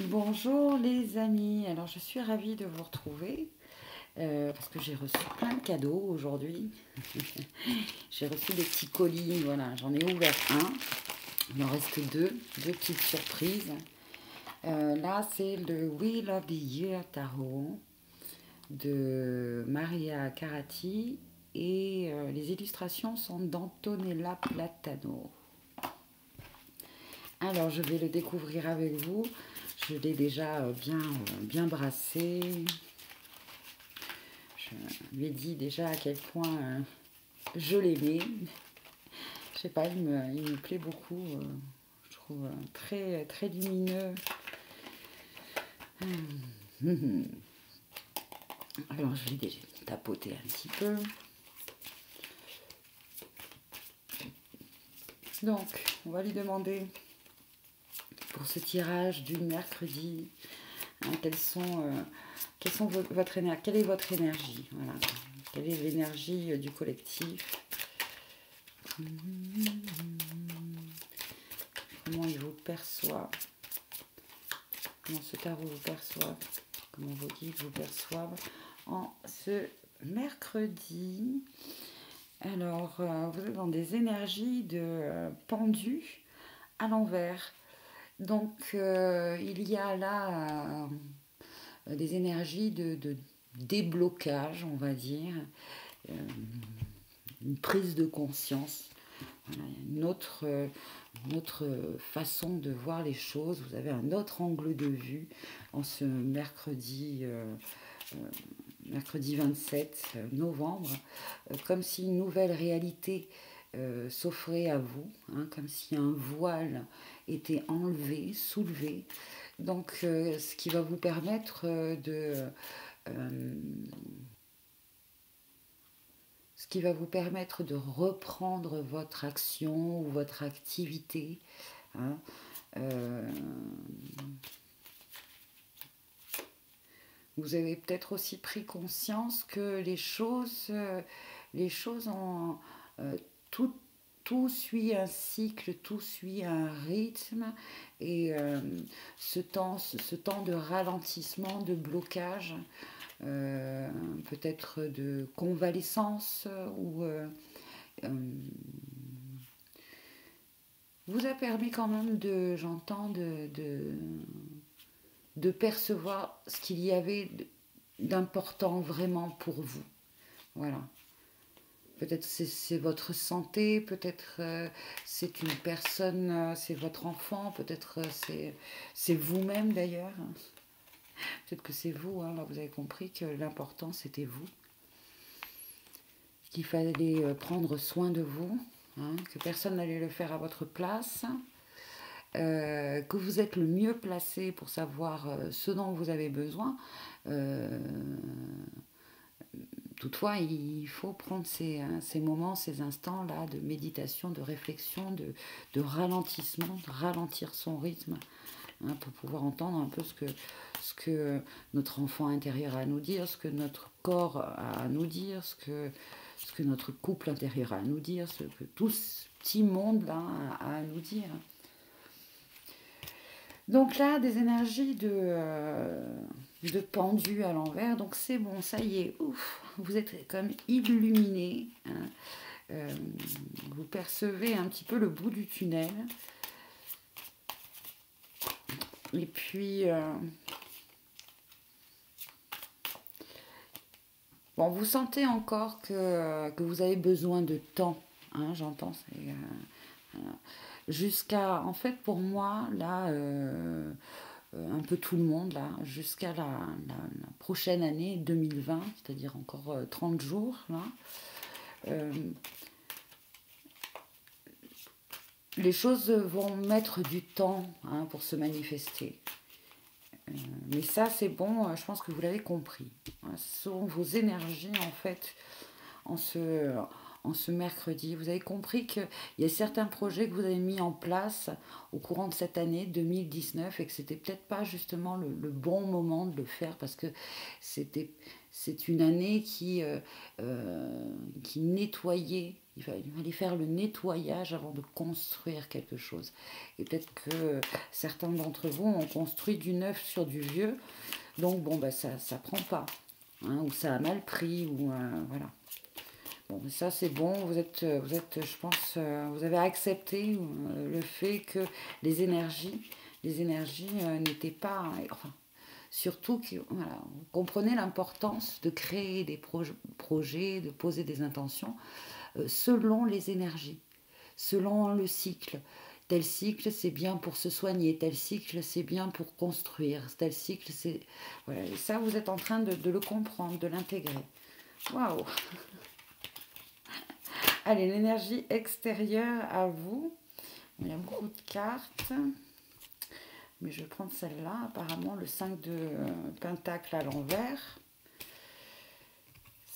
Bonjour les amis, alors je suis ravie de vous retrouver parce que j'ai reçu plein de cadeaux aujourd'hui. J'ai reçu des petits colis, voilà, j'en ai ouvert un, il en reste deux petites surprises. Là c'est le Wheel of the Year Tarot de Maria Carati et les illustrations sont d'Antonella Platano. Alors je vais le découvrir avec vous. Je l'ai déjà bien brassé. Je lui ai dit déjà à quel point je l'aimais. Je sais pas, il me plaît beaucoup. Je trouve très lumineux. Alors je vais déjà tapoter un petit peu. Donc, on va lui demander pour ce tirage du mercredi, hein, quelle est votre énergie, voilà. Quelle est l'énergie du collectif, comment il vous perçoit, comment ce tarot vous perçoit, comment vos guides vous perçoivent en ce mercredi. Alors, vous êtes dans des énergies de pendu à l'envers. Donc, il y a là des énergies de déblocage, on va dire, euh, une prise de conscience, voilà, une autre façon de voir les choses. Vous avez un autre angle de vue en ce mercredi 27 novembre, comme si une nouvelle réalité s'offrait à vous, hein, comme si un voile était enlevé, soulevé. Donc, ce qui va vous permettre ce qui va vous permettre de reprendre votre action ou votre activité, hein. Euh, vous avez peut-être aussi pris conscience que les choses ont tout, tout suit un cycle, tout suit un rythme, et ce temps de ralentissement, de blocage, euh, peut-être de convalescence ou euh, vous a permis quand même j'entends, de percevoir ce qu'il y avait d'important vraiment pour vous. Voilà. Peut-être c'est votre santé, peut-être c'est une personne, c'est votre enfant, peut-être c'est vous-même d'ailleurs. Peut-être que c'est vous, hein, là vous avez compris que l'important c'était vous, qu'il fallait prendre soin de vous, hein, que personne n'allait le faire à votre place, que vous êtes le mieux placé pour savoir ce dont vous avez besoin. Euh, Toutefois, il faut prendre ces moments, ces instants-là de méditation, de réflexion, de ralentissement, de ralentir son rythme, hein, pour pouvoir entendre un peu ce que notre enfant intérieur a à nous dire, ce que notre corps a à nous dire, ce que notre couple intérieur a à nous dire, ce que tout ce petit monde-là a à nous dire. Donc là, des énergies de pendu à l'envers. Donc c'est bon, ça y est, ouf, vous êtes comme illuminé, hein. Euh, vous percevez un petit peu le bout du tunnel. Et puis, bon, vous sentez encore que vous avez besoin de temps, hein, j'entends. Jusqu'à, en fait, pour moi, là, un peu tout le monde, là, jusqu'à la prochaine année 2020, c'est-à-dire encore 30 jours, là, euh, les choses vont mettre du temps, hein, pour se manifester. Mais ça, c'est bon, je pense que vous l'avez compris. Ce sont vos énergies, en fait, en en ce mercredi. Vous avez compris qu'il y a certains projets que vous avez mis en place au courant de cette année 2019 et que c'était peut-être pas justement le bon moment de le faire parce que c'est une année qui nettoyait Il fallait faire le nettoyage avant de construire quelque chose. Et peut-être que certains d'entre vous ont construit du neuf sur du vieux. Donc, bon, ben, ça ne prend pas. Hein, ou ça a mal pris. Ou voilà. Bon, ça, c'est bon. Vous êtes, je pense, vous avez accepté le fait que les énergies n'étaient pas... Enfin, surtout que, voilà, vous comprenez l'importance de créer des projets, de poser des intentions selon les énergies, selon le cycle. Tel cycle, c'est bien pour se soigner, tel cycle, c'est bien pour construire, tel cycle, c'est... Voilà, et ça, vous êtes en train de le comprendre, de l'intégrer. Waouh! Allez, l'énergie extérieure à vous. Il y a beaucoup de cartes. Mais je vais prendre celle-là. Apparemment, le 5 de pentacle à l'envers.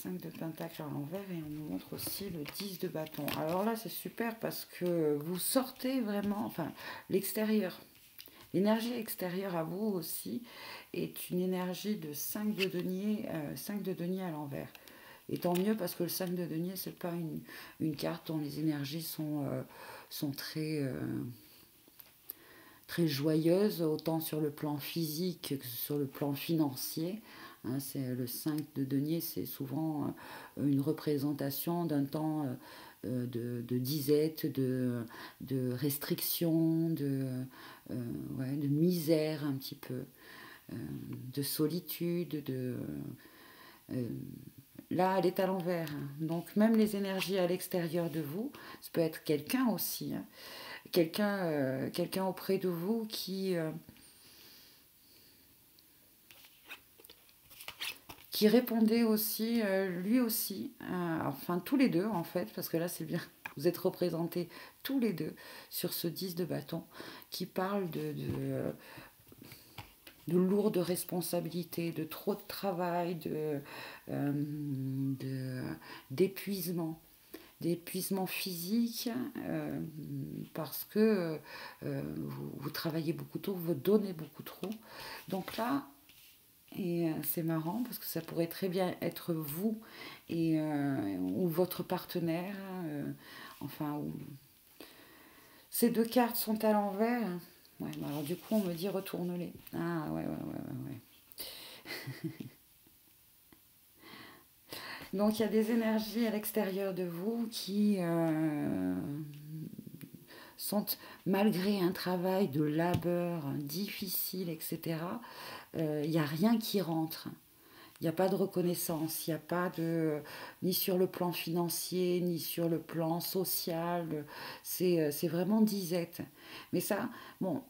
5 de pentacle à l'envers. Et on nous montre aussi le 10 de bâton. Alors là, c'est super parce que vous sortez vraiment... Enfin, l'extérieur. L'énergie extérieure à vous aussi est une énergie de 5 de denier, 5 de denier à l'envers. Et tant mieux parce que le 5 de denier, c'est pas une carte dont les énergies sont très, très joyeuses, autant sur le plan physique que sur le plan financier. Hein, c'est, le 5 de denier, c'est souvent une représentation d'un temps de disette, de restriction, ouais, de misère un petit peu, de solitude, euh, là, elle est à l'envers. Donc, même les énergies à l'extérieur de vous, ça peut être quelqu'un aussi. Hein. Quelqu'un auprès de vous qui répondait aussi, lui aussi, enfin tous les deux en fait, parce que là c'est bien, vous êtes représentés tous les deux sur ce 10 de bâton qui parle de lourdes responsabilités, de trop de travail, d'épuisement. D'épuisement physique parce que vous travaillez beaucoup trop, vous donnez beaucoup trop. Donc là, et c'est marrant parce que ça pourrait très bien être vous ou votre partenaire. Enfin, ces deux cartes sont à l'envers. Ouais, alors du coup, on me dit retourne-les. Ah ouais, ouais, ouais, ouais. Donc il y a des énergies à l'extérieur de vous qui sont, malgré un travail de labeur difficile, etc., il n'y a rien qui rentre. Il n'y a pas de reconnaissance, il n'y a pas de... ni sur le plan financier, ni sur le plan social. C'est vraiment disette. Mais ça, bon,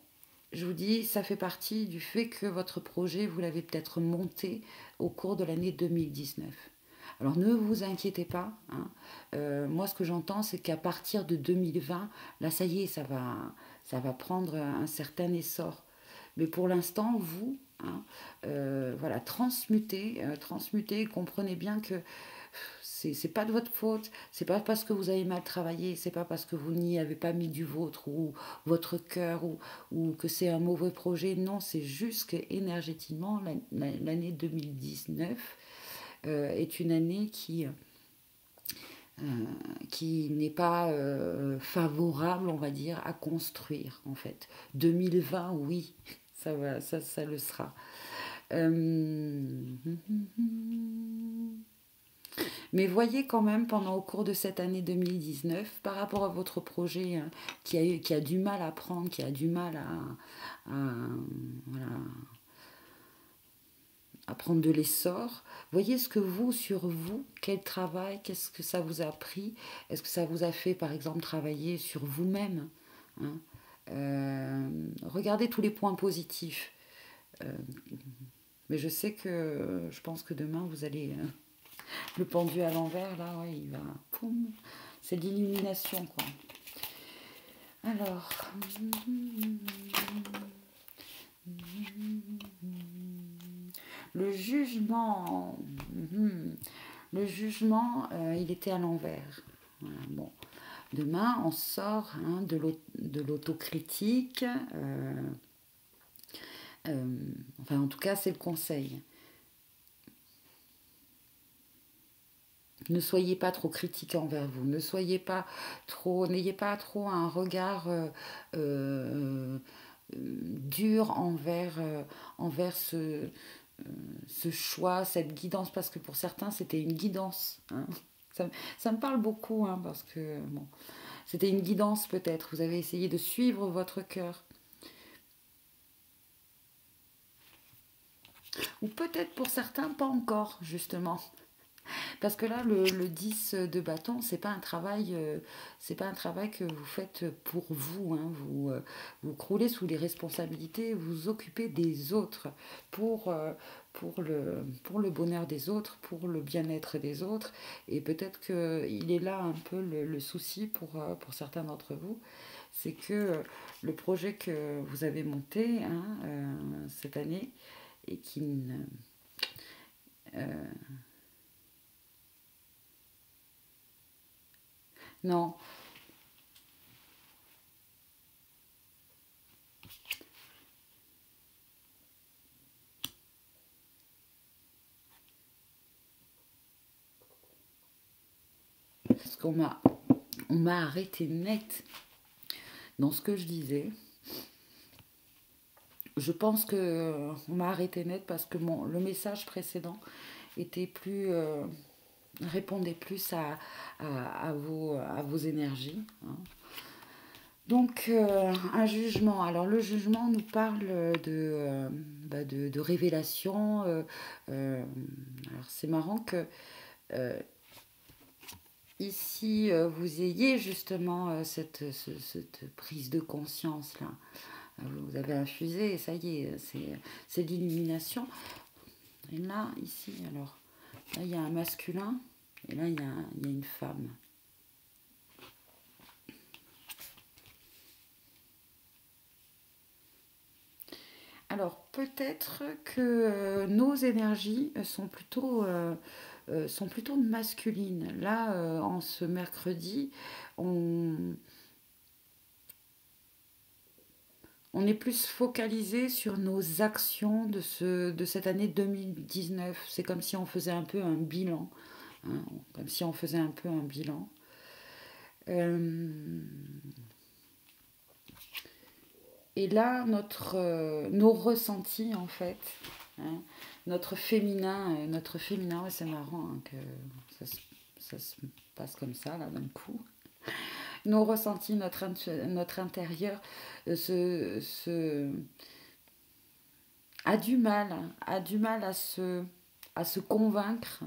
je vous dis, ça fait partie du fait que votre projet, vous l'avez peut-être monté au cours de l'année 2019. Alors ne vous inquiétez pas. Hein. Moi, ce que j'entends, c'est qu'à partir de 2020, là, ça y est, ça va prendre un certain essor. Mais pour l'instant, vous, hein, voilà, transmutez, comprenez bien que c'est pas de votre faute, c'est pas parce que vous avez mal travaillé, c'est pas parce que vous n'y avez pas mis du vôtre ou votre cœur ou que c'est un mauvais projet. Non, c'est juste que énergétiquement, l'année 2019 est une année qui n'est pas favorable, on va dire, à construire en fait. 2020, oui, ça le sera. Mais voyez quand même pendant au cours de cette année 2019, par rapport à votre projet qui a du mal à prendre, qui a du mal voilà, à prendre de l'essor, voyez ce que vous, sur vous, quel travail, qu'est-ce que ça vous a pris, est-ce que ça vous a fait par exemple travailler sur vous-même, hein. Regardez tous les points positifs. Euh, mais je sais que je pense que demain vous allez le pendu à l'envers là, ouais, il va poum, c'est l'illumination quoi. Alors le jugement, le jugement, il était à l'envers. Voilà, bon. Demain, on sort hein, de l'autocritique. Enfin, en tout cas, c'est le conseil. Ne soyez pas trop critique envers vous. Ne soyez pas trop, n'ayez pas trop un regard euh, dur envers ce choix, cette guidance, parce que pour certains, c'était une guidance. Hein. Ça me parle beaucoup, hein, parce que bon, c'était une guidance peut-être. Vous avez essayé de suivre votre cœur. Ou peut-être pour certains, pas encore, justement. Parce que là, le 10 de bâton, c'est pas un travail que vous faites pour vous. Hein. Vous croulez sous les responsabilités, vous occupez des autres pour, pour le bonheur des autres, pour le bien-être des autres. Et peut-être qu'il est là un peu le souci pour certains d'entre vous. C'est que le projet que vous avez monté hein, cette année et qui ne, non, parce on m'a arrêté net dans ce que je disais. Je pense que on m'a arrêté net parce que le message précédent était plus répondait plus à vos énergies. Hein. Donc un jugement. Alors le jugement nous parle de révélation. Alors c'est marrant que euh, ici vous ayez justement cette prise de conscience là. Vous avez infusé et ça y est, c'est l'illumination. Et là, ici, alors, là il y a un masculin et là il y a une femme. Alors peut-être que nos énergies sont plutôt masculines. Là, en ce mercredi, on, on est plus focalisé sur nos actions de cette année 2019. C'est comme si on faisait un peu un bilan. Hein, comme si on faisait un peu un bilan. Euh, et là, nos ressentis, en fait, hein, notre féminin ouais, c'est marrant hein, que ça se passe comme ça, là, d'un coup. Nos ressentis, notre intérieur a du mal à se convaincre,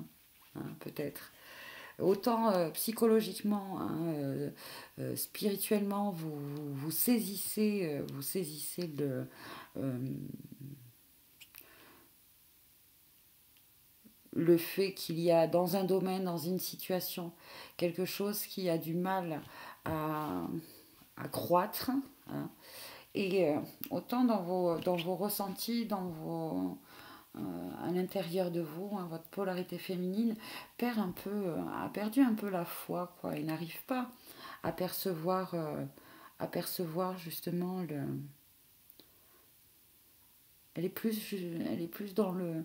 hein, peut-être. Autant psychologiquement, hein, spirituellement, vous saisissez euh, le fait qu'il y a dans un domaine, dans une situation, quelque chose qui a du mal à, à croître. Hein. Et autant dans vos ressentis, à l'intérieur de vous, hein, votre polarité féminine a perdu un peu la foi, quoi. Il n'arrive pas à à percevoir justement elle est plus dans le,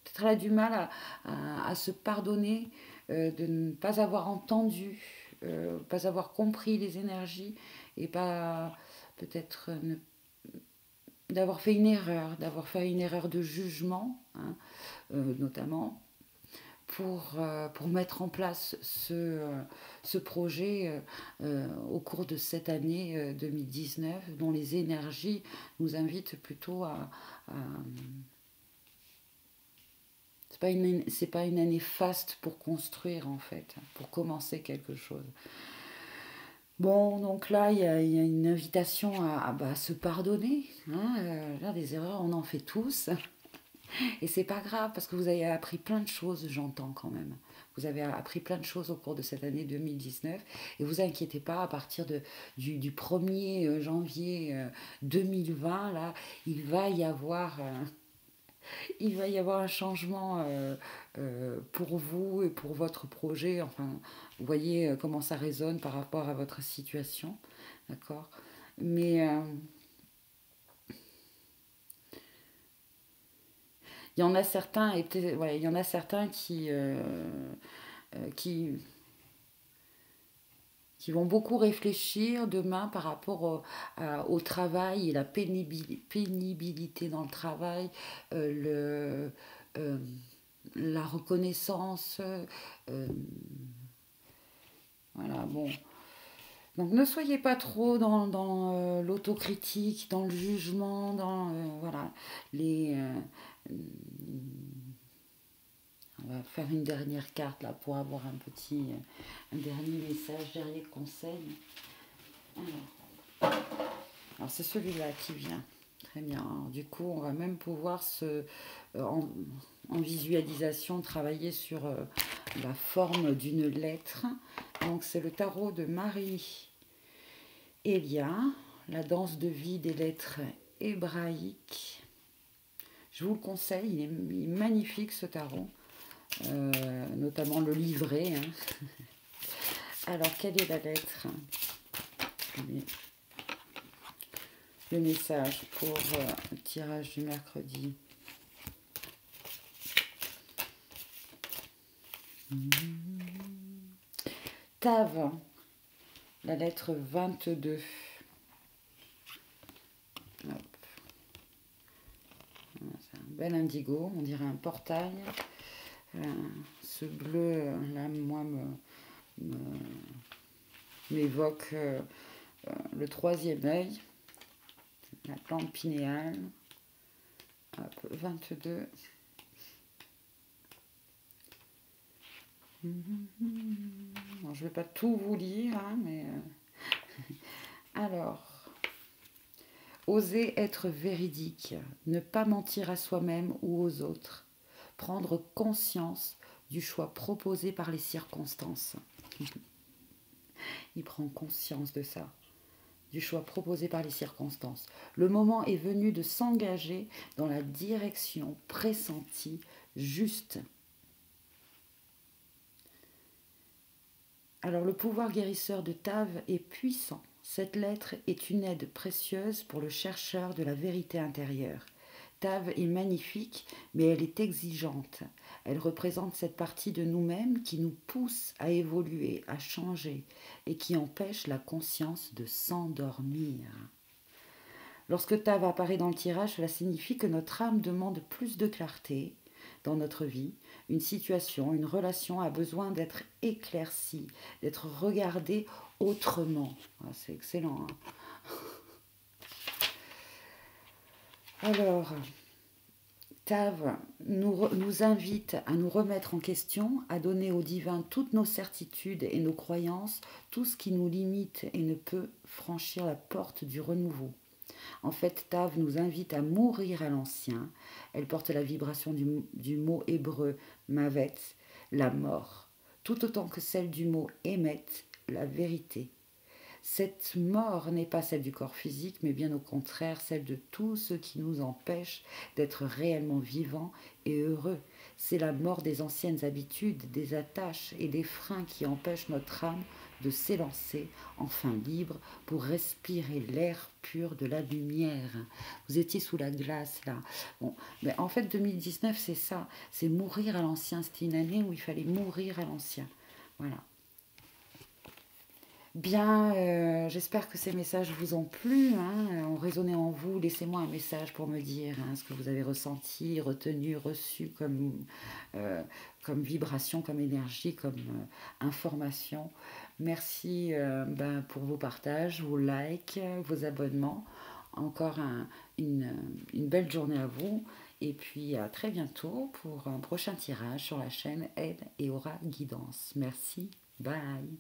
peut-être elle a du mal à se pardonner de ne pas avoir entendu, pas avoir compris les énergies et pas peut-être d'avoir fait une erreur de jugement, hein, notamment, pour mettre en place ce projet au cours de cette année 2019, dont les énergies nous invitent plutôt à c'est pas une année faste pour construire en fait, pour commencer quelque chose. Bon, donc là, il y a une invitation à se pardonner. Hein, là, des erreurs, on en fait tous. Et c'est pas grave parce que vous avez appris plein de choses, j'entends quand même. Vous avez appris plein de choses au cours de cette année 2019 et vous inquiétez pas, à partir du 1er janvier 2020, là, il va y avoir un changement pour vous et pour votre projet. Enfin, vous voyez comment ça résonne par rapport à votre situation, d'accord. Mais Il y en a certains, et ouais, il y en a certains qui, qui vont beaucoup réfléchir demain par rapport au travail et la pénibilité dans le travail, euh, la reconnaissance. Voilà, bon. Donc ne soyez pas trop dans l'autocritique, dans le jugement, dans voilà les. On va faire une dernière carte là pour avoir un dernier message, dernier conseil. Alors c'est celui-là qui vient. Très bien. Alors, du coup, on va même pouvoir en visualisation travailler sur la forme d'une lettre. Donc c'est le tarot de Marie Elia, la danse de vie des lettres hébraïques. Je vous le conseille, il est magnifique ce tarot, notamment le livret. Hein. Alors, quelle est la lettre? Le message pour le tirage du mercredi. Tav, la lettre 22. Hop. C'est un bel indigo, on dirait un portail. Ce bleu, là, moi, m'évoque le troisième œil, la plante pinéale. Hop, 22. Alors, je ne vais pas tout vous lire, hein, mais... Alors, oser être véridique, ne pas mentir à soi-même ou aux autres, prendre conscience du choix proposé par les circonstances. Il prend conscience de ça, du choix proposé par les circonstances. Le moment est venu de s'engager dans la direction pressentie, juste. Alors le pouvoir guérisseur de Tav est puissant. Cette lettre est une aide précieuse pour le chercheur de la vérité intérieure. Tav est magnifique, mais elle est exigeante. Elle représente cette partie de nous-mêmes qui nous pousse à évoluer, à changer, et qui empêche la conscience de s'endormir. Lorsque Tav apparaît dans le tirage, cela signifie que notre âme demande plus de clarté dans notre vie. Une situation, une relation a besoin d'être éclaircie, d'être regardée autrement. Ah, c'est excellent. Hein. Alors, Tav nous invite à nous remettre en question, à donner au divin toutes nos certitudes et nos croyances, tout ce qui nous limite et ne peut franchir la porte du renouveau. En fait, Tav nous invite à mourir à l'ancien. Elle porte la vibration du mot hébreu mavet, la mort, tout autant que celle du mot émet, la vérité. Cette mort n'est pas celle du corps physique, mais bien au contraire celle de tout ce qui nous empêche d'être réellement vivants et heureux. C'est la mort des anciennes habitudes, des attaches et des freins qui empêchent notre âme de s'élancer, enfin libre, pour respirer l'air pur de la lumière. Vous étiez sous la glace là. Bon, mais en fait 2019 c'est ça, c'est mourir à l'ancien. C'était une année où il fallait mourir à l'ancien. Voilà. Bien, j'espère que ces messages vous ont plu, hein, ont résonné en vous. Laissez-moi un message pour me dire hein, ce que vous avez ressenti, retenu, reçu comme vibration, comme énergie, comme information. Merci pour vos partages, vos likes, vos abonnements. Encore une belle journée à vous. Et puis à très bientôt pour un prochain tirage sur la chaîne Aide et Aura Guidance. Merci. Bye.